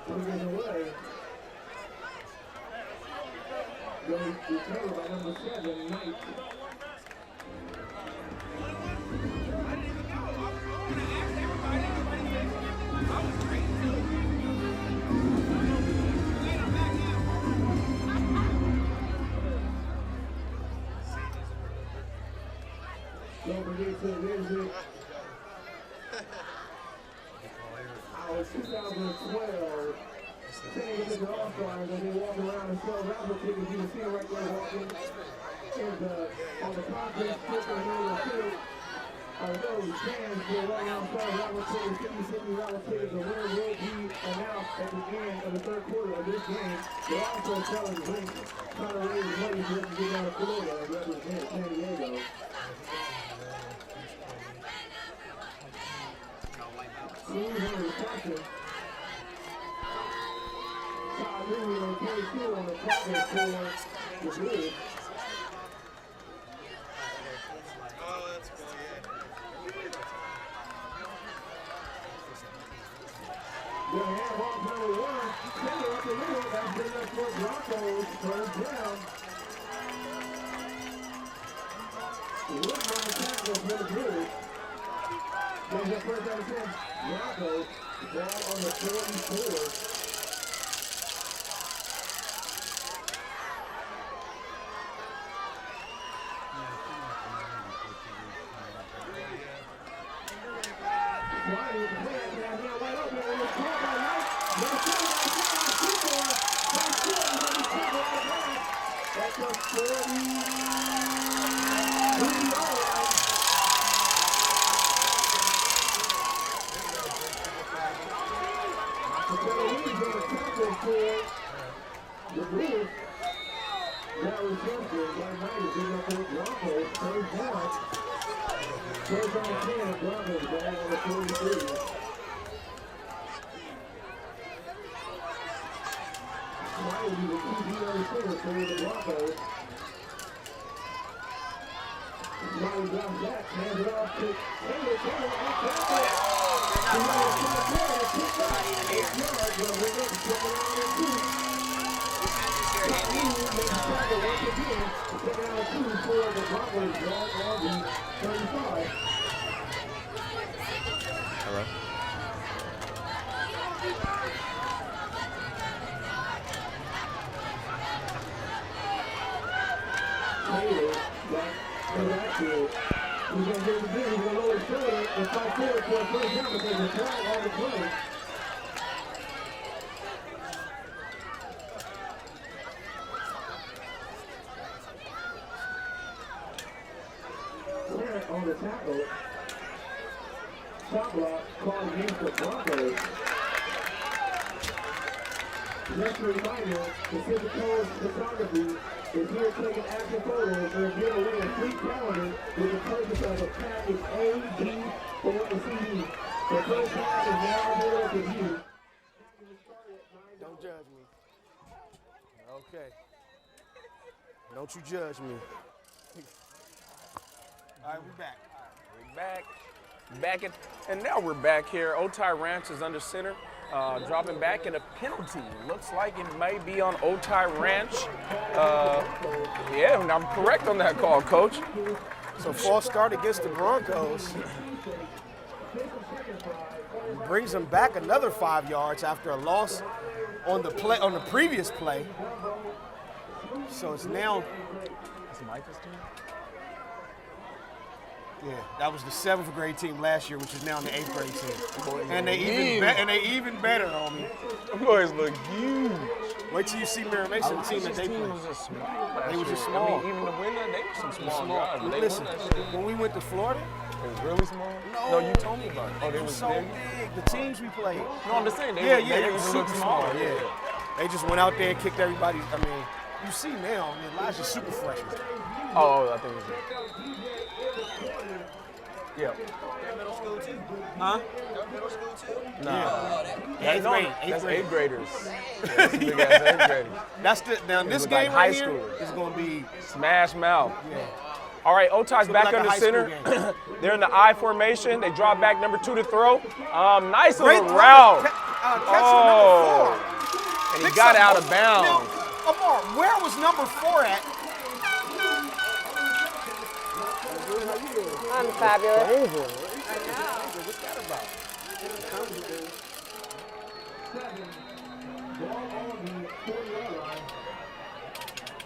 Taken away. Going recovered by number 7, Knight. Don't forget to visit our 2012 San Diego All-Stars as they walk around and sell raffle tickets. You can see them right there walking on the concrete strip in the middle of the field. Those fans will run out and sell raffle tickets, 50 raffle tickets. The winner will be announced at the end of the third quarter of this game. They're also selling drinks, trying to raise money so they can get down to Florida and represent San Diego. Seems in the reception. Todd Louis on 22 on the tackle for the Blues. Oh, that's cool, yeah. They'll have off number 1. Center up the middle. That's big enough for Broncos. First down. Wood on the tackle for the Blues. There's your first down attempt. Broncos, ball on the 44. Wide with the pass, now here wide open, and it's caught by Knight. Number 7, that's a 40-yard line. The Blues, that reception by Knight is in the Broncos, first down. First on 10, Broncos, ball on the 43. Knight will be the QB receiver for the Broncos. Knight drops back, hands it off to Taylor. Taylor off tackle. Hello? He's going to get the ball, he's going to lower his shoulder and fight forward for a first down because the flag on the play. Clearance on the tackle. Shot block called against the Broncos. Just a reminder, Pacific Coast Photography is here taking action photos and give away a free calendar with the purchase of a package A, B, or the CD. The first pack is now available to you. Don't judge me. Okay. Don't you judge me. All right, we're back. And now we're back here. Otay Ranch is under center, dropping back, and a penalty. Looks like it may be on Otay Ranch. Yeah, I'm correct on that call, Coach. So false start against the Broncos. Brings them back another 5 yards after a loss on the previous play. So it's now. Is Micah's team? Yeah, that was the 7th grade team last year, which is now the 8th grade team. And they even better, homie. Them boys look huge. Wait till you see Mary Mason, the team that they played. Was just small. They were just small. I mean, even the winner, they were some small guys. They Listen, won that shit. when we went to Florida, It was really small? No, you told me about it. Oh, they it was was so big. The teams we played. No, I'm just saying. They They even were look super small. small. Yeah. They just went out there and kicked everybody. I mean, you see now, Elijah's super fresh. Oh, I think it was. Yeah. Middle school too. Huh? Middle school too. Nah. Yeah, eighth grade. That's 8th graders. Yeah, that's big ass 8th graders. That's the now this look game like right high here schoolers. is going to be Smash mouth. yeah. All right, Otay's back like a under high school center. game. They're in the I formation. They drop back number 2 to throw. Nice Great little throw. route. catch the number 4. And he Picks got up out of both. bounds. Now, Amar, where was number 4 at? I'm fabulous. What's that about?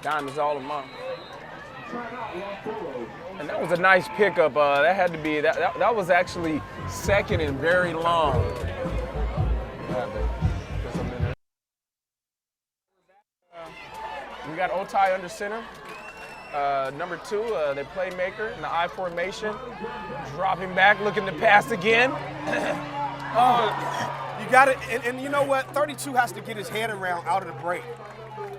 Diamonds all of mine. And that was a nice pickup. That had to be, that was actually second and very long. We got Otai under center. Number 2, the playmaker in the I formation. Dropping back, looking to pass again. You got it, and you know what? 32 has to get his head around out of the break.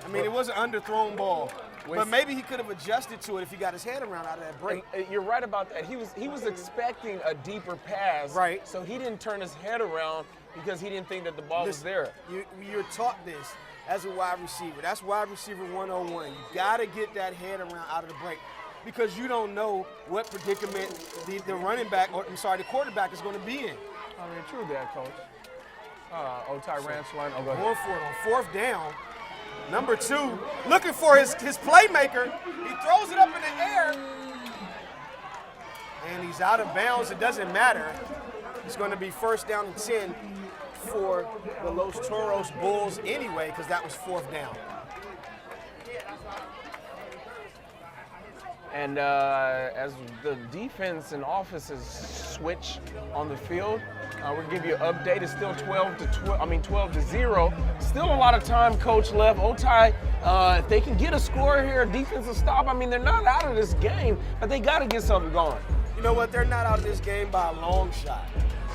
I mean, it was an underthrown ball, but maybe he could have adjusted to it if he got his head around out of that break. You're right about that. He was expecting a deeper pass, right? So he didn't turn his head around because he didn't think that the ball was there. You're taught this as a wide receiver. That's wide receiver 101. You got to get that head around out of the break because you don't know what predicament the running back, or I'm sorry, the quarterback is going to be in. I mean, true that, Coach. Otai Ranch line. Oh, go ahead. Going for it on 4th down. Number 2, looking for his playmaker. He throws it up in the air, and he's out of bounds. It doesn't matter. It's going to be 1st down and 10 for the Los Toros Bulls anyway, because that was 4th down. And as the defense and offenses switch on the field, we'll give you an update. It's still 12 to 0. Still a lot of time, Coach, left. Otai, if they can get a score here, a defensive stop, I mean, they're not out of this game, but they got to get something going. You know what? They're not out of this game by a long shot.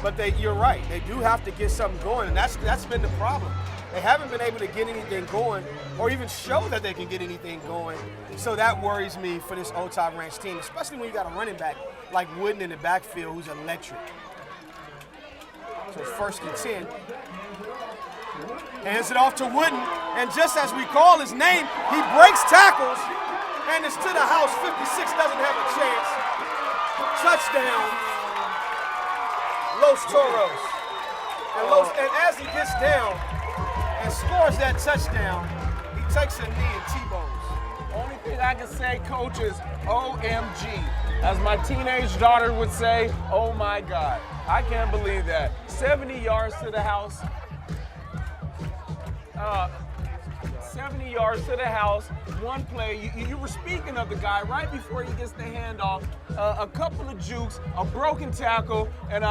But you're right. They do have to get something going, and that's been the problem. They haven't been able to get anything going or even show that they can get anything going. So that worries me for this Otai Ranch team, especially when you got a running back like Wooden in the backfield who's electric. So it's 1st and 10. Hands it off to Wooden, and just as we call his name, he breaks tackles, and it's to the house. 56 doesn't have a chance. Touchdown, Los Toros. And as he gets down and scores that touchdown, he takes a knee and T-bones. Only thing I can say, Coach, is OMG. As my teenage daughter would say, oh my God. I can't believe that. 70 yards to the house. 70 yards to the house, one play. You were speaking of the guy right before he gets the handoff. A couple of jukes, a broken tackle, and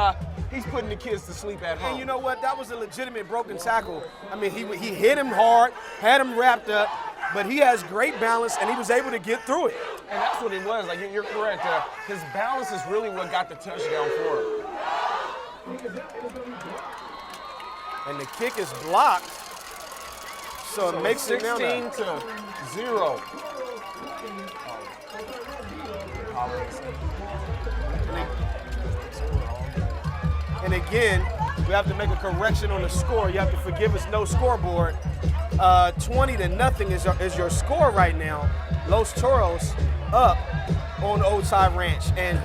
he's putting the kids to sleep at home. And you know what? That was a legitimate broken tackle. I mean, he hit him hard, had him wrapped up, but he has great balance, and he was able to get through it. And that's what it was. Like, you're correct. His balance is really what got the touchdown for him. And the kick is blocked. So it makes it now 16 to 0. And again, we have to make a correction on the score. You have to forgive us, no scoreboard. 20 to nothing is your score right now. Los Toros up on Otai Ranch, and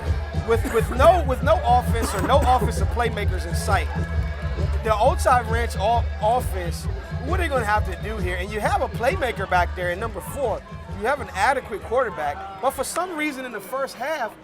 with no offense or no offensive playmakers in sight, the Otai Ranch offense, what are they going to have to do here? And you have a playmaker back there in number 4. You have an adequate quarterback, but for some reason in the first half,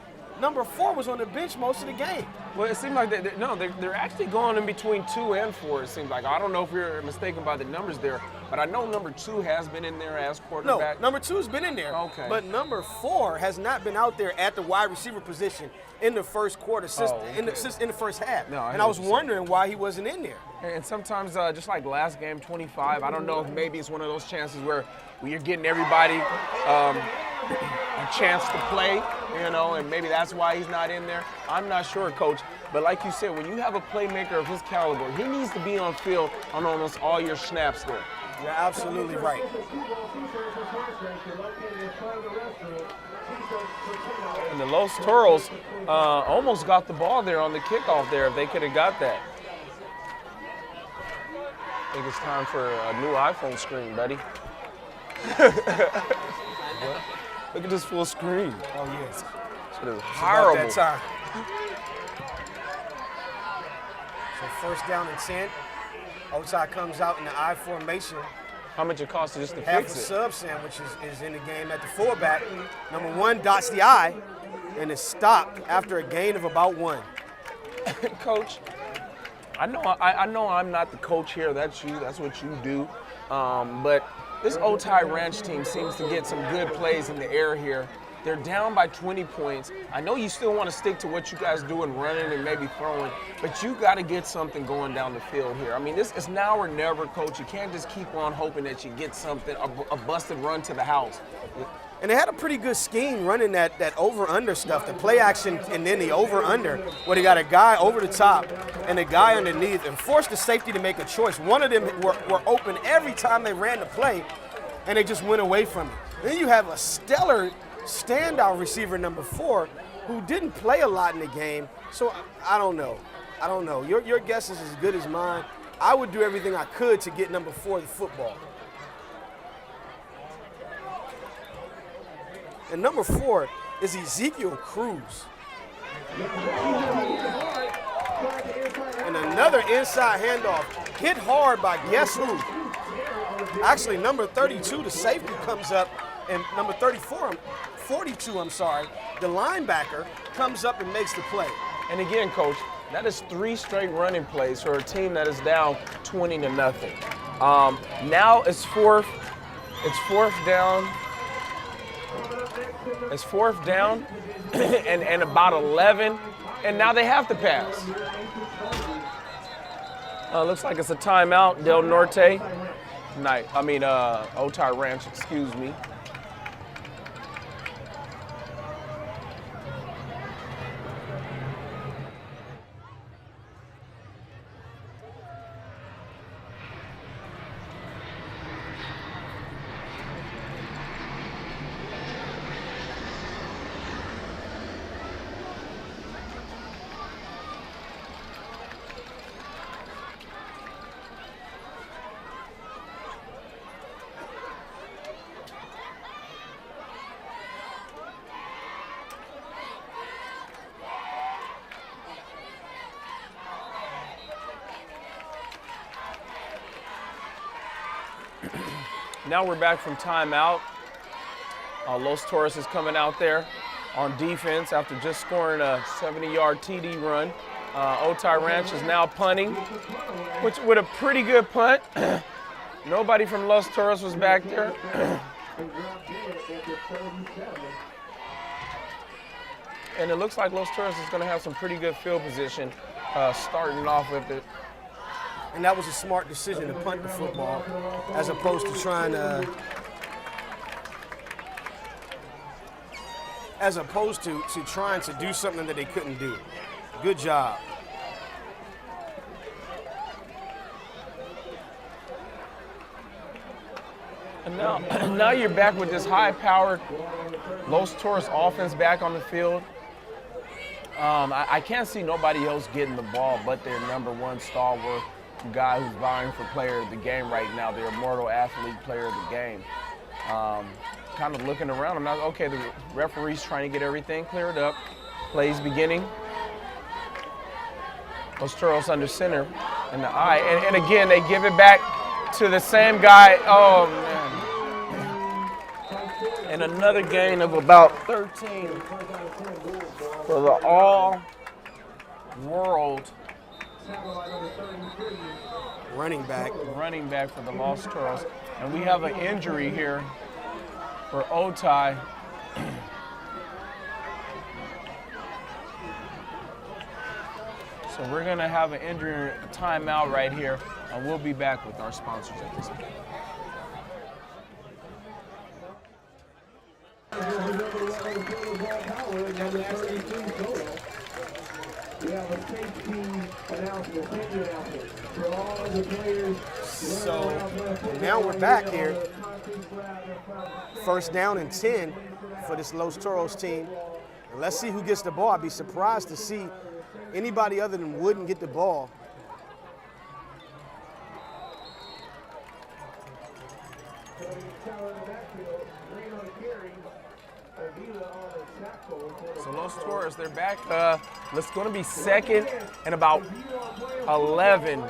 number 4 was on the bench most of the game. Well, it seemed like they're actually going in between 2 and 4. It seems like I don't know if you're mistaken by the numbers there, but I know number 2 has been in there as quarterback. No, number 2's been in there. Okay. But number 4 has not been out there at the wide receiver position in the first quarter since in the first half. No, and I was wondering why he wasn't in there. And sometimes, just like last game, 25, I don't know if maybe it's one of those chances where you're getting everybody a chance to play, and maybe that's why he's not in there. I'm not sure, Coach. But like you said, when you have a playmaker of his caliber, he needs to be on field on almost all your snaps there. You're absolutely right. And the Los Toros almost got the ball there on the kickoff there if they could have got that. I think it's time for a new iPhone screen, buddy. Look at this full screen. Oh, yes. It is horrible. About that time. So 1st down and 10. Otai comes out in the I formation. How much it costs just to Half a fix it? sub sandwich is in the game at the fullback. Number 1 dots the I and is stopped after a gain of about 1. Coach, I know I'm not the coach here. That's you. That's what you do. But this Otai Ranch team seems to get some good plays in the air here. They're down by 20 points. I know you still want to stick to what you guys do in running and maybe throwing, but you got to get something going down the field here. I mean, this is now or never, Coach. You can't just keep on hoping that you get something, a busted run to the house. And they had a pretty good scheme running that over-under stuff, the play action and then the over-under, where they got a guy over the top and a guy underneath and forced the safety to make a choice. One of them were open every time they ran the play, and they just went away from it. Then you have a stellar standout receiver, number 4, who didn't play a lot in the game. So I don't know. Your guess is as good as mine. I would do everything I could to get number 4 the football. And number 4 is Ezekiel Cruz. And another inside handoff, hit hard by guess who? Actually, number 32, the safety comes up, and number 42, the linebacker comes up and makes the play. And again, Coach, that is 3 straight running plays for a team that is down 20-0. Now it's fourth down. It's 4th down and about 11, and now they have to pass. Looks like it's a timeout, Del Norte. Otai Ranch, excuse me. Now we're back from timeout. Los Toros is coming out there on defense after just scoring a 70-yard TD run. Otai Ranch is now punting, which with a pretty good punt. Nobody from Los Toros was back there. And it looks like Los Toros is going to have some pretty good field position starting off with it. And that was a smart decision to punt the football as opposed to trying to do something that they couldn't do. Good job. And now you're back with this high-powered Los Toros offense back on the field. I can't see nobody else getting the ball but their number 1 stalwart guy who's vying for player of the game right now, the immortal athlete player of the game. Kind of looking around, I'm not, okay, the referee's trying to get everything cleared up. Plays beginning. Los Toros under center in the I. And again, they give it back to the same guy. Oh, man. And another gain of about 13 for the all-world running back for the Los Toros. And we have an injury here for Otai. So we're going to have an injury timeout right here, and we'll be back with our sponsors at this point. So now we're back here. 1st down and 10 for this Los Toros team. And let's see who gets the ball. I'd be surprised to see anybody other than Wooden get the ball. So Los Toros, they're back. It's going to be 2nd and about 11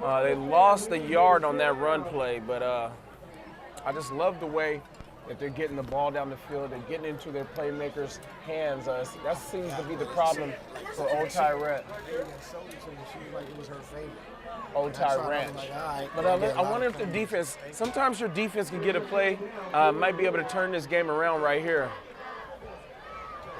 They lost a yard on that run play, but I just love the way that they're getting the ball down the field and getting into their playmakers' hands. That seems to be the problem for Old Tyrant. Old Tyrant. But I wonder if the defense, sometimes your defense can get a play, might be able to turn this game around right here.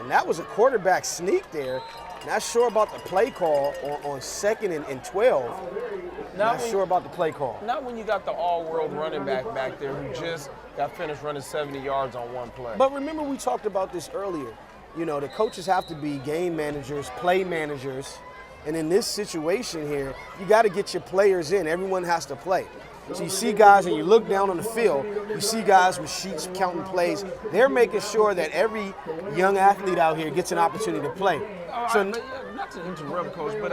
And that was a quarterback sneak there. Not sure about the play call on 2nd and 12. Not sure about the play call. Not when you got the all-world running back there who just got finished running 70 yards on one play. But remember we talked about this earlier. You know, the coaches have to be game managers, play managers. And in this situation here, you got to get your players in. Everyone has to play. So you see guys, and you look down on the field, you see guys with sheets counting plays. They're making sure that every young athlete out here gets an opportunity to play. Not to interrupt, Coach, but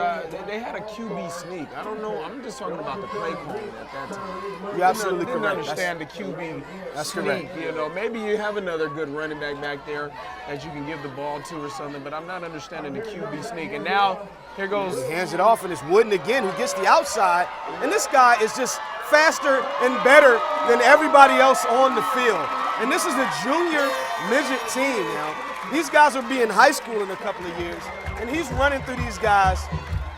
they had a QB sneak. I don't know. I'm just talking about the play call at that time. You're absolutely didn't correct. Understand the QB That's sneak. correct. You know, maybe you have another good running back there that you can give the ball to or something, but I'm not understanding the QB sneak. And now here goes. He hands it off, and it's Wooden again who gets the outside. And this guy is just faster and better than everybody else on the field. And this is a junior midget team now. These guys will be in high school in a couple of years, and he's running through these guys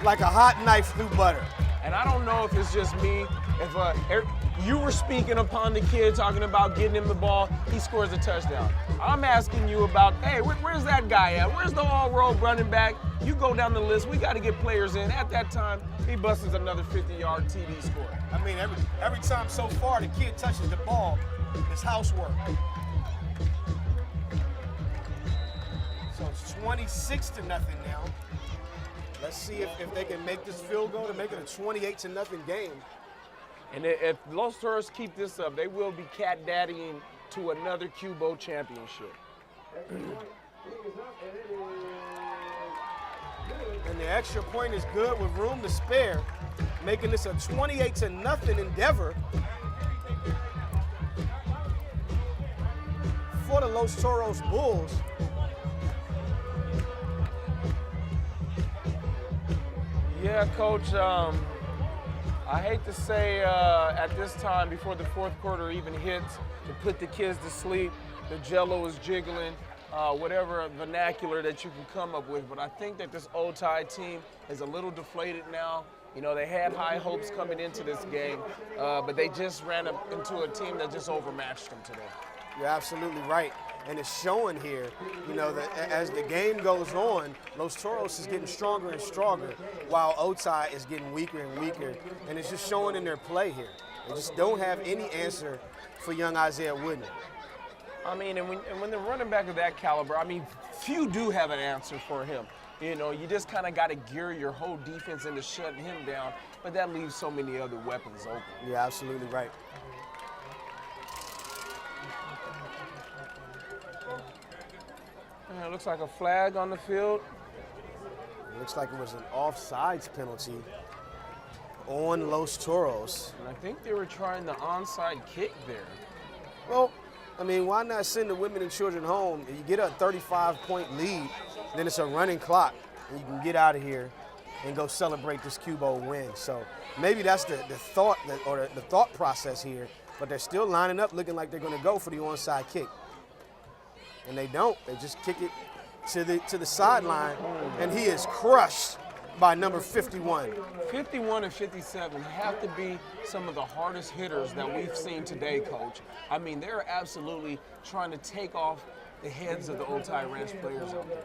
like a hot knife through butter. And I don't know if it's just me. If you were speaking upon the kid, talking about getting him the ball, he scores a touchdown. I'm asking you about, hey, where's that guy at? Where's the all-world running back? You go down the list. We got to get players in. At that time, he busts another 50-yard TD score. I mean, every time so far the kid touches the ball, it's housework. So it's 26-0 now. Let's see if they can make this field goal to make it a 28-0 game. And if Los Toros keep this up, they will be cat daddying to another Cubo championship. And the extra point is good with room to spare, making this a 28-0 endeavor for the Los Toros Bulls. Yeah, Coach, I hate to say at this time, before the fourth quarter even hits, to put the kids to sleep, the jello is jiggling, whatever vernacular that you can come up with. But I think that this Old Tide team is a little deflated now. You know, they had high hopes coming into this game, but they just ran into a team that just overmatched them today. You're absolutely right. And it's showing here, you know, that as the game goes on, Los Toros is getting stronger and stronger, while Otay is getting weaker and weaker. And it's just showing in their play here. They just don't have any answer for young Isaiah Wooden. I mean, and when they're running back of that caliber, I mean, few do have an answer for him. You know, you just kind of got to gear your whole defense into shutting him down, but that leaves so many other weapons open. You're absolutely right. It looks like a flag on the field. It looks like it was an offsides penalty on Los Toros. And I think they were trying the onside kick there. Well, I mean, why not send the women and children home? You get a 35-point lead, then it's a running clock, and you can get out of here and go celebrate this Cubo win. So maybe that's the thought or the thought process here, but they're still lining up looking like they're going to go for the onside kick. And they don't. They just kick it to the sideline, and he is crushed by number 51. 51 and 57 have to be some of the hardest hitters that we've seen today, Coach. I mean, they're absolutely trying to take off the heads of the Otay Ranch players out there.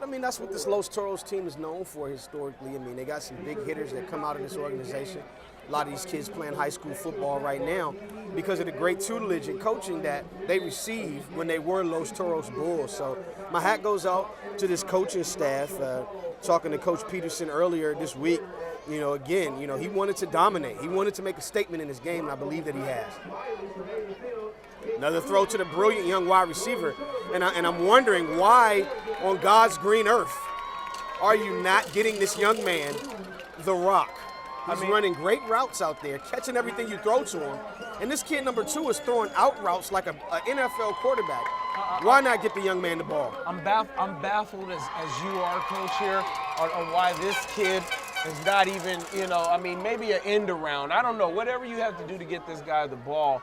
I mean, that's what this Los Toros team is known for historically. I mean, they got some big hitters that come out of this organization. A lot of these kids playing high school football right now because of the great tutelage and coaching that they received when they were Los Toros Bulls. So my hat goes out to this coaching staff. Talking to Coach Peterson earlier this week, you know, again, you know, he wanted to dominate. He wanted to make a statement in his game, and I believe that he has. Another throw to the brilliant young wide receiver. And I'm wondering why on God's green earth are you not getting this young man the rock? He's running great routes out there, catching everything you throw to him. And this kid, number 2, is throwing out routes like an NFL quarterback. Why not get the young man the ball? I'm baffled as you are, Coach, here on why this kid It's not even, you know, I mean, maybe an end around. I don't know. Whatever you have to do to get this guy the ball,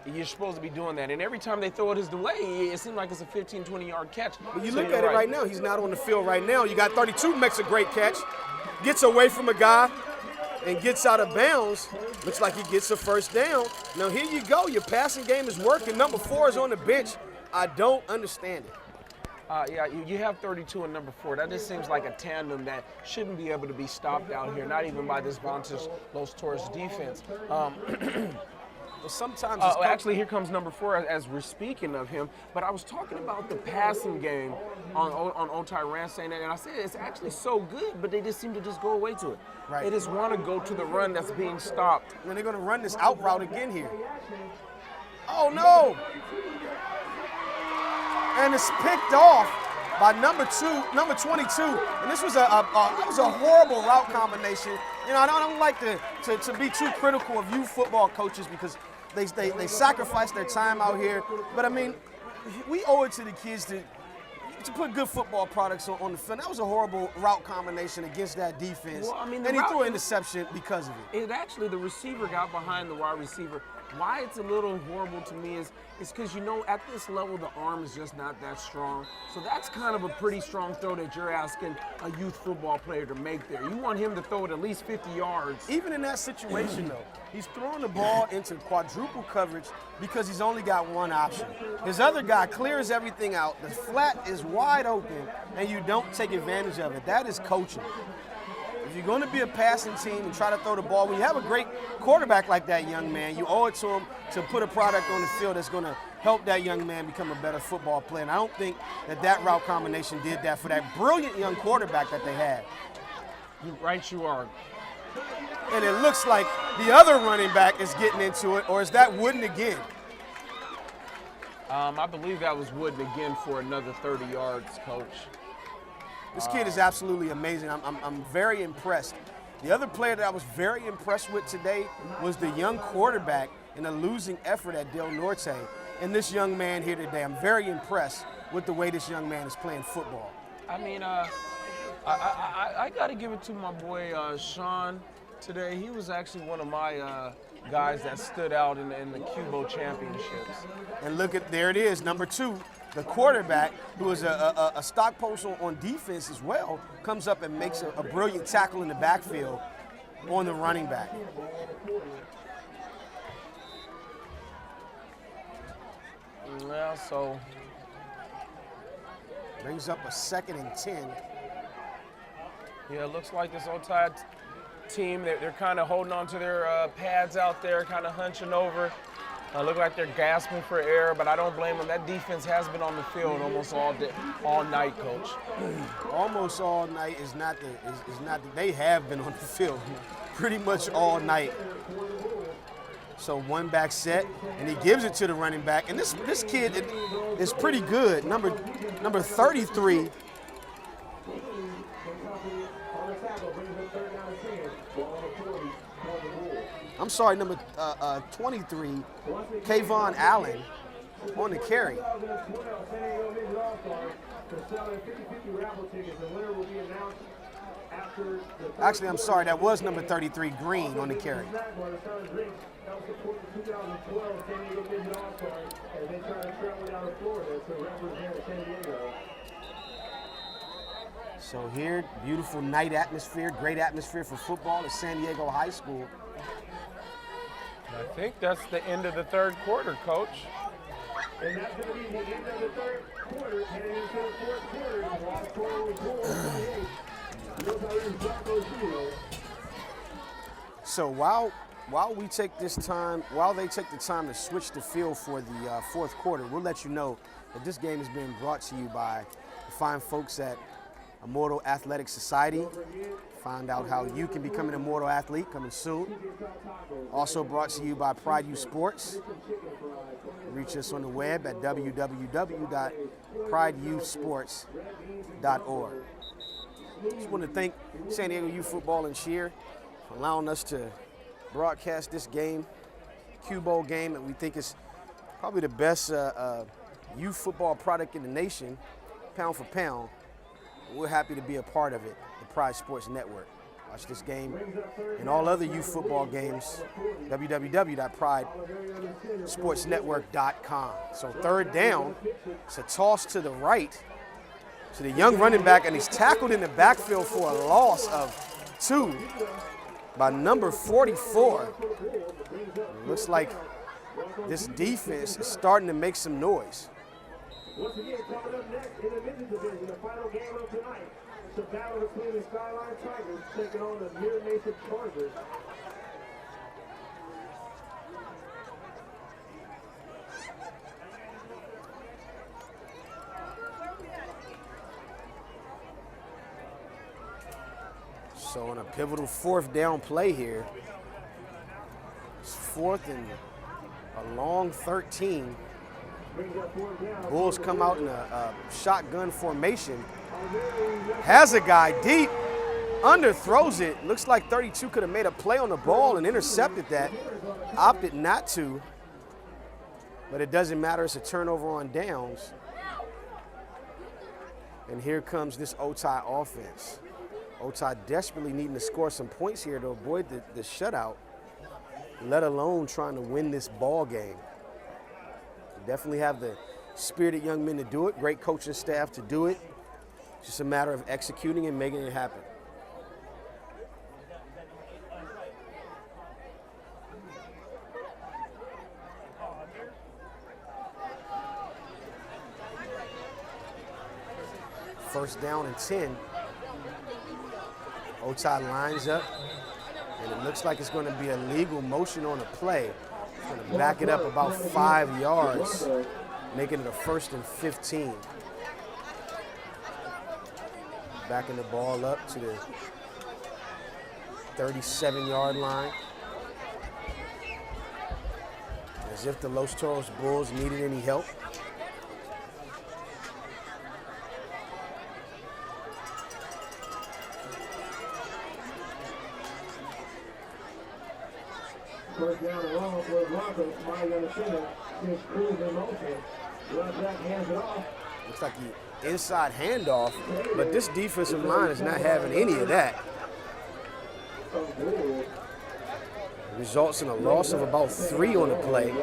you're supposed to be doing that. And every time they throw it his way, it seems like it's a 15, 20-yard catch. But you look at it right now, he's not on the field right now. You got 32, makes a great catch, gets away from a guy, and gets out of bounds. Looks like he gets a first down. Now, here you go. Your passing game is working. Number 4 is on the bench. I don't understand it. Yeah, you have 32 and number 4. That just seems like a tandem that shouldn't be able to be stopped out here, not even by this vaunted Los Toros defense. But sometimes actually, here comes number 4 as we're speaking of him. But I was talking about the passing game on Otay Rand saying that, and I said it's actually so good, but they just seem to just go away to it. Right. They just want to go to the run that's being stopped. And they're going to run this out route again here. Oh, no. And it's picked off by number 22. And this was a horrible route combination. You know, I don't like to be too critical of youth football coaches because they sacrifice their time out here. But I mean, we owe it to the kids to put good football products on the field. That was a horrible route combination against that defense. Well, I mean, and he threw an interception because of it. It actually, the receiver got behind the wide receiver. Why it's a little horrible to me is because, you know, at this level, the arm is just not that strong. So that's kind of a pretty strong throw that you're asking a youth football player to make there. You want him to throw it at least 50 yards. Even in that situation, though, he's throwing the ball into quadruple coverage because he's only got one option. His other guy clears everything out. The flat is wide open, and you don't take advantage of it. That is coaching. If you're going to be a passing team and try to throw the ball, when you have a great quarterback like that young man, you owe it to him to put a product on the field that's going to help that young man become a better football player. And I don't think that route combination did that for that brilliant young quarterback that they had. You're right, you are. And it looks like the other running back is getting into it, or is that Wooden again? I believe that was Wooden again for another 30 yards, Coach. This kid is absolutely amazing. I'm very impressed. The other player that I was very impressed with today was the young quarterback in a losing effort at Del Norte. And this young man here today, I'm very impressed with the way this young man is playing football. I mean, I got to give it to my boy Sean today. He was actually one of my guys that stood out in the Cubo championships. And look at, there it is, number 2. The quarterback, who is a stock post on defense as well, comes up and makes a brilliant tackle in the backfield on the running back. Yeah, so brings up a 2nd and 10. Yeah, it looks like this Otay team, they're kind of holding on to their pads out there, kind of hunching over. Look like they're gasping for air, but I don't blame them. That defense has been on the field almost all night, Coach. Almost all night is not they have been on the field pretty much all night. So one back set, and he gives it to the running back. And this kid is pretty good. Number 33. I'm sorry, number 23, Kayvon Allen on the carry. Actually, I'm sorry, that was number 33, Green, on the carry. So here, beautiful night atmosphere, great atmosphere for football at San Diego High School. I think that's the end of the third quarter, Coach. And that's going to be the end of the third quarter, heading into the fourth quarter. So while they take the time to switch the field for the fourth quarter, we'll let you know that this game is being brought to you by the fine folks at Immortal Athletic Society. Find out how you can become an immortal athlete coming soon. Also brought to you by Pride Youth Sports. Reach us on the web at www.prideyouthsports.org. Just want to thank San Diego Youth Football and Cheer for allowing us to broadcast this game, Q Bowl game, that we think is probably the best youth football product in the nation, pound for pound. We're happy to be a part of it, the Pride Sports Network. Watch this game and all other youth football games, www.pridesportsnetwork.com. So third down, it's a toss to the right to the young running back, and he's tackled in the backfield for a loss of 2 by number 44. It looks like this defense is starting to make some noise. Once again, coming up next in the men's division, the final game of tonight. It's a battle between the Skyline Tigers taking on the Mirror Nation Chargers. So on a pivotal fourth down play here, it's 4th and a long 13. Bulls come out in a shotgun formation. Has a guy deep, underthrows it. Looks like 32 could have made a play on the ball and intercepted that. Opted not to, but it doesn't matter. It's a turnover on downs. And here comes this Otay offense. Otay desperately needing to score some points here to avoid the shutout, let alone trying to win this ball game. Definitely have the spirited young men to do it, great coaching staff to do it. It's just a matter of executing and making it happen. First down and 10. Otay lines up, and it looks like it's going to be a legal motion on the play. It's going to back it up about 5 yards, making it a 1st and 15. Backing the ball up to the 37-yard line. As if the Los Toros Bulls needed any help. First down and long for Broncos. Smiley on the center. Just cruise in motion. Left back hands it off. Looks like the inside handoff, but this defensive line is not having any of that. Results in a loss of about 3 on the play.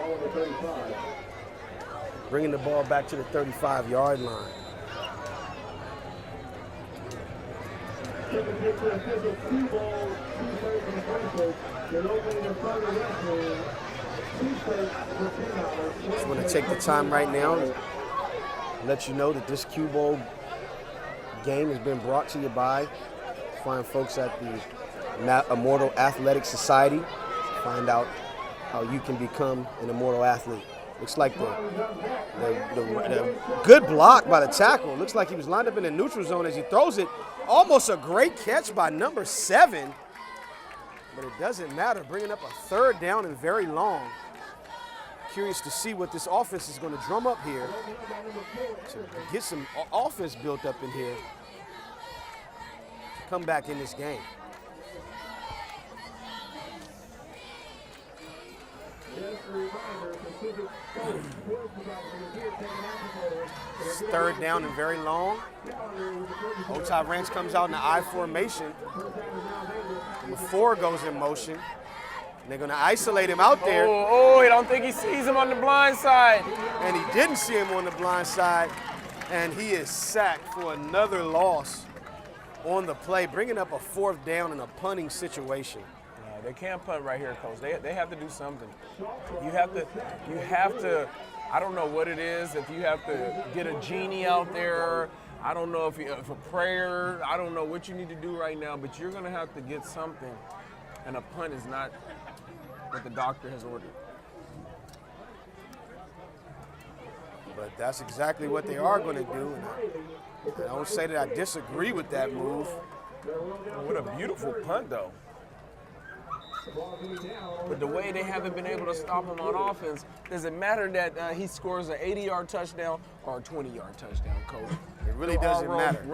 Bringing the ball back to the 35-yard line. Just want to take the time right now and let you know that this Cue Bowl game has been brought to you by fine folks at the Immortal Athletic Society. Find out how you can become an immortal athlete. Looks like the good block by the tackle. Looks like he was lined up in the neutral zone as he throws it. Almost a great catch by number 7. But it doesn't matter, bringing up a 3rd down and very long. Curious to see what this offense is going to drum up here to get some offense built up in here to come back in this game. It's 3rd down and very long. Otay Ranch comes out in the I formation. Number 4 goes in motion. And they're going to isolate him out there. Oh, I don't think he sees him on the blind side. And he didn't see him on the blind side. And he is sacked for another loss on the play, bringing up a 4th down in a punting situation. No, they can't punt right here, Coach. They have to do something. You have to, I don't know what it is, if you have to get a genie out there. I don't know if a prayer, I don't know what you need to do right now, but you're going to have to get something. And a punt is not what the doctor has ordered. But that's exactly what they are going to do. And I don't say that I disagree with that move. What a beautiful punt, though. But the way they haven't been able to stop him on offense, does it matter that he scores an 80-yard touchdown or a 20-yard touchdown, Coach? It really doesn't matter.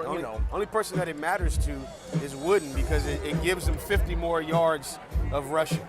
Only person that it matters to is Wooden, because it gives him 50 more yards of rushing.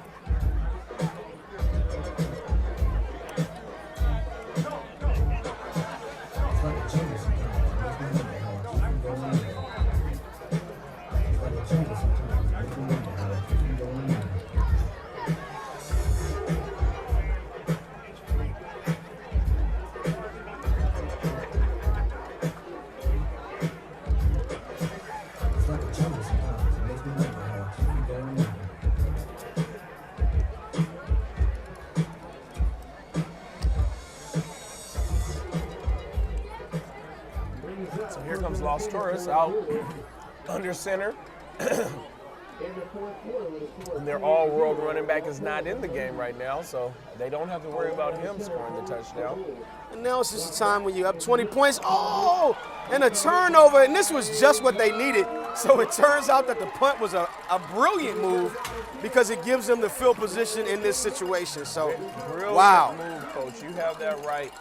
Los Toros out under center. And their all-world running back is not in the game right now, so they don't have to worry about him scoring the touchdown. And now it's just a time when you're up 20 points. Oh, and a turnover, and this was just what they needed. So it turns out that the punt was a brilliant move because it gives them the field position in this situation. So, Brilliant wow. move, Coach. You have that right.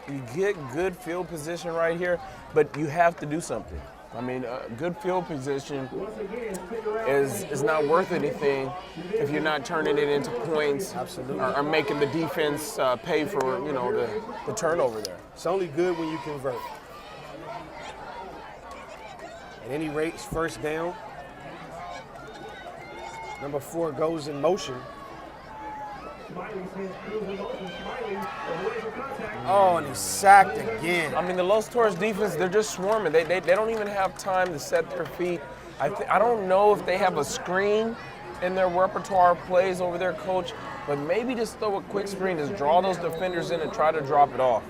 You get good field position right here, but you have to do something. I mean, good field position is not worth anything if you're not turning it into points. Absolutely. Or making the defense pay for, the turnover there. It's only good when you convert. At any rate, it's first down. Number 4 goes in motion. Oh, and he's sacked again. I mean, the Los Toros defense, they're just swarming. They don't even have time to set their feet. I don't know if they have a screen in their repertoire of plays over there, Coach, but maybe just throw a quick screen, just draw those defenders in and try to drop it off.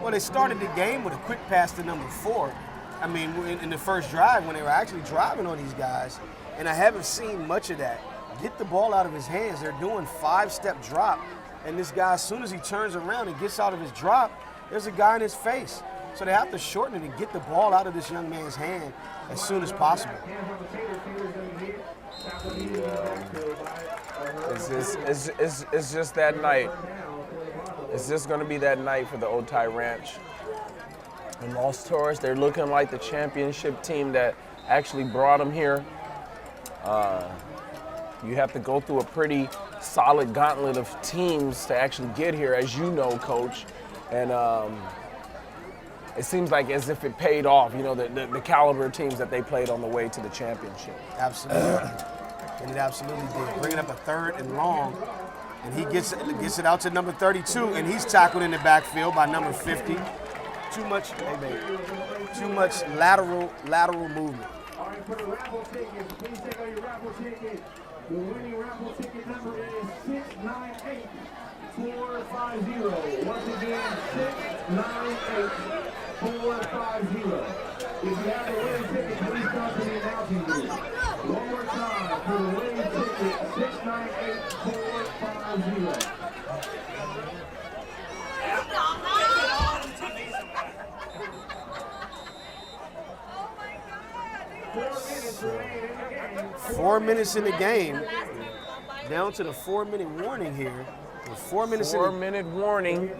Well, they started the game with a quick pass to number 4. I mean, in the first drive when they were actually driving on these guys, and I haven't seen much of that. Get the ball out of his hands. They're doing 5-step drop, and this guy, as soon as he turns around and gets out of his drop, there's a guy in his face. So they have to shorten it and get the ball out of this young man's hand as soon as possible. It's just that night. It's just going to be that night for the Otay Ranch. And Los Toros, they're looking like the championship team that actually brought them here. You have to go through a pretty solid gauntlet of teams to actually get here, as you know, Coach. And it seems like as if it paid off, the caliber of teams that they played on the way to the championship. Absolutely. And it absolutely did. Bringing up a 3rd and long, and he gets it out to number 32, and he's tackled in the backfield by number 50. Too much lateral movement. All right, for the raffle tickets, please take out your raffle ticket. The winning raffle ticket number is 698450. Once again, 698450. If you have the winning ticket, please come to the announcing booth. One more time, for the winning ticket, 698450. 4 minutes in the game, down to the 4-minute warning here. 4 minutes. 4-minute warning.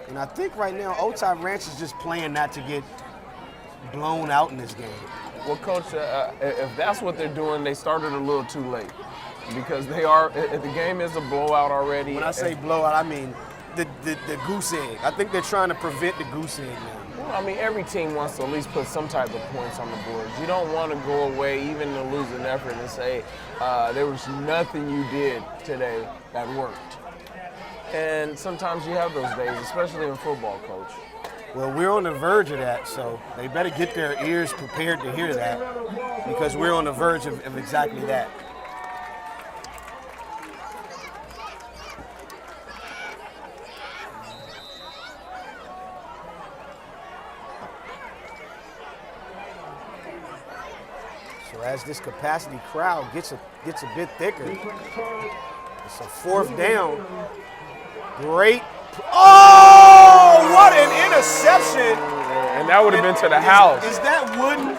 And I think right now Otay Ranch is just playing not to get blown out in this game. Well, Coach, if that's what they're doing, they started a little too late because the game is a blowout already. When I say blowout, I mean the goose egg. I think they're trying to prevent the goose egg now. Well, I mean, every team wants to at least put some type of points on the board. You don't want to go away, even to lose an effort, and say there was nothing you did today that worked. And sometimes you have those days, especially in football, Coach. Well, we're on the verge of that, so they better get their ears prepared to hear that because we're on the verge of exactly that. So as this capacity crowd gets a bit thicker, it's a 4th down. Great. Oh, what an interception. And that would have been to the house. Is that Wooden?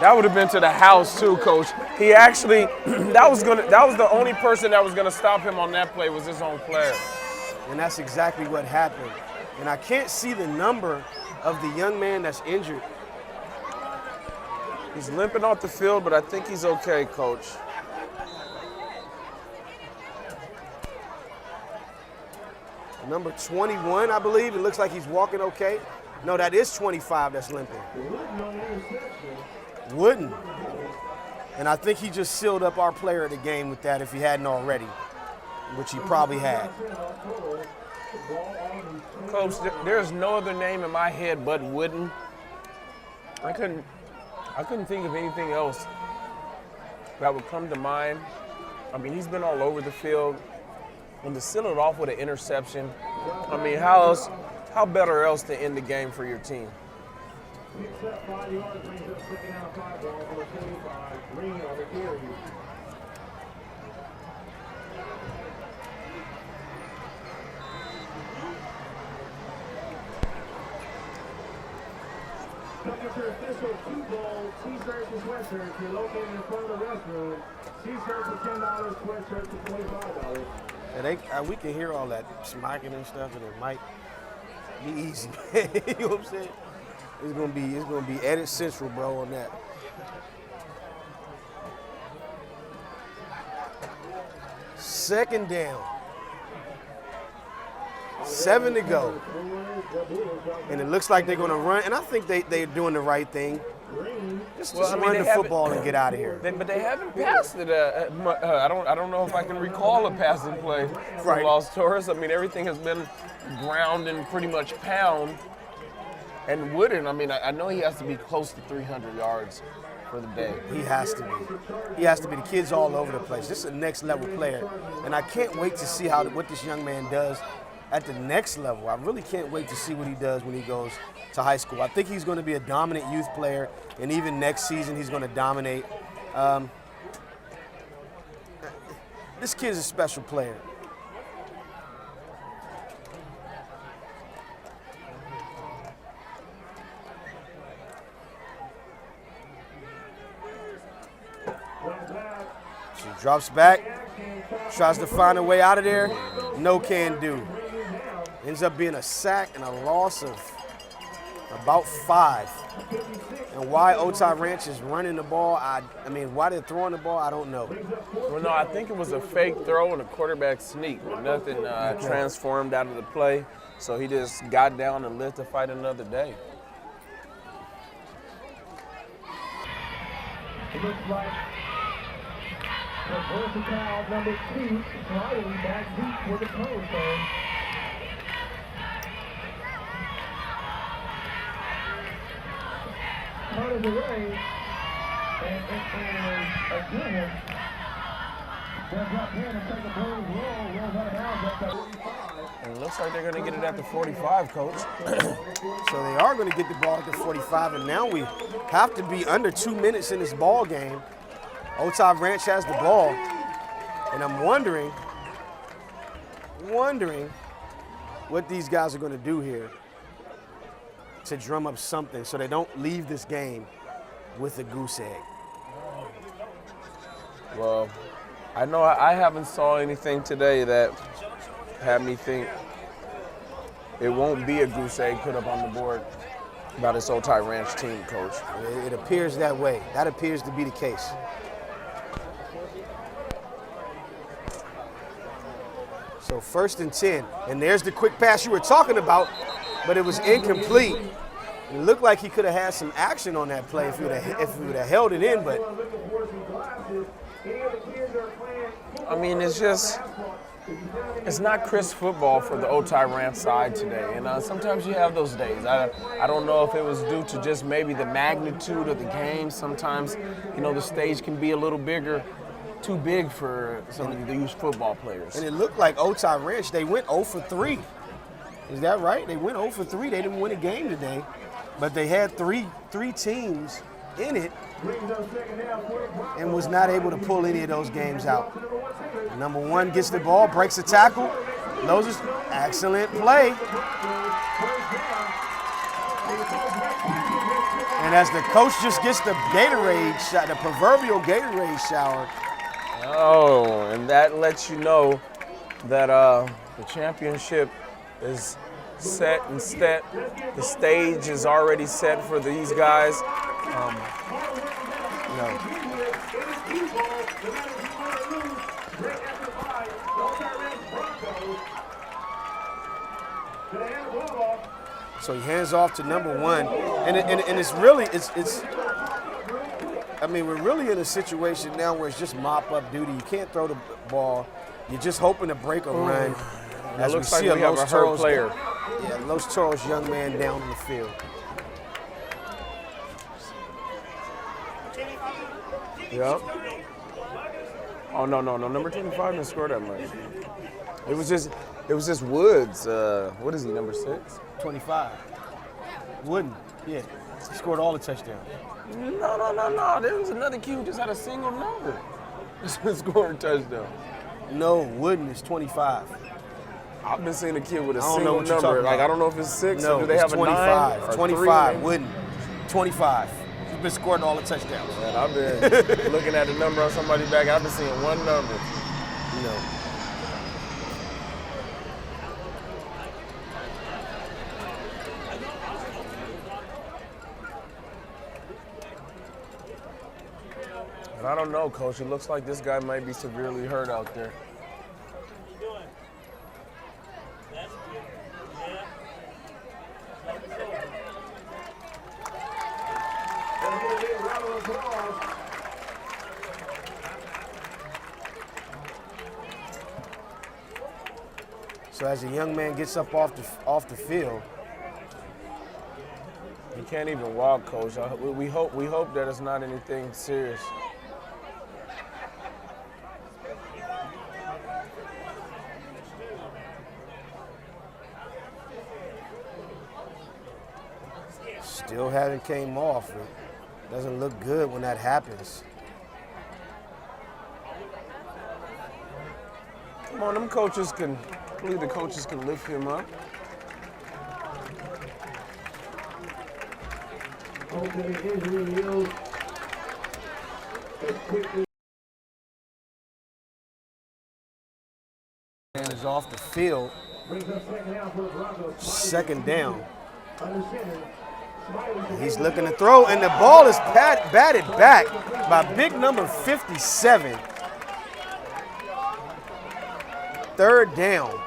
That would have been to the house too, Coach. He actually, that was the only person that was gonna stop him on that play was his own player. And that's exactly what happened. And I can't see the number of the young man that's injured. He's limping off the field, but I think he's okay, Coach. Number 21, I believe. It looks like he's walking okay. No, that is 25 that's limping. Wooden. And I think he just sealed up our player of the game with that if he hadn't already, which he probably had. Coach, there's no other name in my head but Wooden. I couldn't think of anything else that would come to mind. I mean, he's been all over the field. And to seal it off with an interception, I mean, how else how better else to end the game for your team? Picks up 5 yards, brings up second down, 5 ball for 45. Green on the carry. Come get your official 2-bowl t-shirts and sweatshirts. You're located in front of the restroom. T-shirts for $10, sweatshirts for $25. And we can hear all that smacking and stuff, and it might be easy. You know what I'm saying? It's gonna be edit central, bro, on that. Second down. 7 to go. And it looks like they're gonna run, and I think they're doing the right thing. Just run the football and get out of here. But they haven't passed it. I don't know if I can recall a passing play from Los Toros. I mean, everything has been ground and pretty much pound. And Wooden, I mean, I know he has to be close to 300 yards for the day. He has to be. He has to be. The kid's all over the place. This is a next level player, and I can't wait to see what this young man does at the next level. I really can't wait to see what he does when he goes to high school. I think he's going to be a dominant youth player, and even next season he's going to dominate. This kid's a special player. She drops back, tries to find a way out of there. No can do. Ends up being a sack and a loss of about 5. And why Otay Ranch is running the ball, I mean, why they're throwing the ball, I don't know. Well, no, I think it was a fake throw and a quarterback sneak, but nothing transformed out of the play. So he just got down and lived to fight another day. It looks like the versatile number 2 sliding back deep for the Toros zone. Turns away, and again, they'll drop in and take a bold roll, rolls out of bounds at the 45. And it looks like they're going to get it at the 45, Coach. So they are going to get the ball at the 45, and now we have to be under 2 minutes in this ball game. Otay Ranch has the ball, and I'm wondering what these guys are going to do here to drum up something so they don't leave this game with a goose egg. Well, I know I haven't saw anything today that had me think it won't be a goose egg put up on the board by this Otay Ranch team, Coach. It appears that way. That appears to be the case. So 1st and 10, and there's the quick pass you were talking about, but it was incomplete. It looked like he could have had some action on that play if he would have held it in, but I mean, it's not crisp football for the Otay Ranch side today, and sometimes you have those days. I don't know if it was due to just maybe the magnitude of the game. Sometimes, you know, the stage can be a little bigger, too big for some of the youth football players. And it looked like Otay Ranch, they went 0 for 3. Is that right? They went 0 for 3. They didn't win a game today, but they had three teams in it and was not able to pull any of those games out. Number 1 gets the ball, breaks the tackle. Those is excellent play. And as the coach just gets the Gatorade shot, the proverbial Gatorade shower. Oh, and that lets you know that the championship is set and set. The stage is already set for these guys. So he hands off to number 1, and it's really I mean, we're really in a situation now where it's just mop-up duty. You can't throw the ball. You're just hoping to break a run. It looks like we have a hurt player. Yeah, Los Toros young man down in the field. Yep. Oh, no. Number 25 didn't score that much. It It was just Woods. What is he, number 6? 25. Wooden, yeah. He scored all the touchdowns. No. There was another kid who just had a single number. Just scored a touchdown. No, Wooden is 25. I've been seeing a kid with a I don't know single what you're number. talking Like, about. I don't know if it's 6 No, or do they it's have a 9 25. or 25, 3. Wooden. 25. He's been scoring all the touchdowns. Man, I've been looking at the number on somebody's back. I've been seeing one number. No. But I don't know, Coach. It looks like this guy might be severely hurt out there. So as a young man gets up off the field, He can't even walk, Coach. We hope that it's not anything serious. still haven't came off. It doesn't look good when that happens. Come on, them coaches can. I believe the coaches can lift him up. Hopefully the injury heals as quickly. And is off the field. Brings up second down for the Broncos. Second down. Under center. Smiley. He's looking to throw, and the ball is batted back by big number 57. Third down.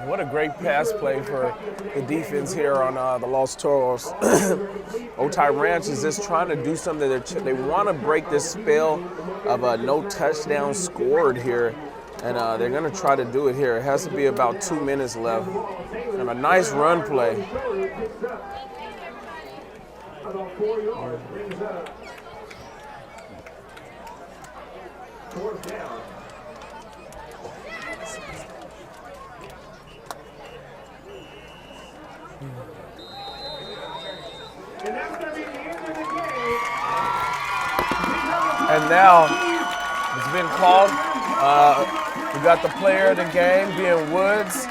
What a great pass play for the defense here on the Los Toros. Otay Ranch is just trying to do something. They want to break this spell of no touchdown scored here, and they're going to try to do it here. It has to be about 2 minutes left. And a nice run play. About 4 yards. Brings up. Fourth down. And that's going to be the end of the game. And now it's been called. We got the player of the game being Woods.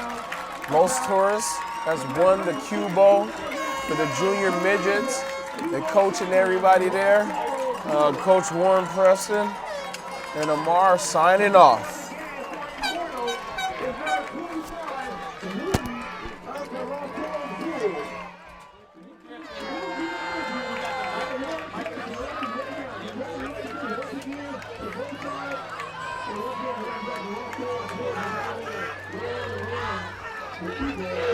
Los Toros has won the Q Bowl for the junior midgets. They're coaching everybody there. Coach Warren Preston and Amar signing off. Yeah.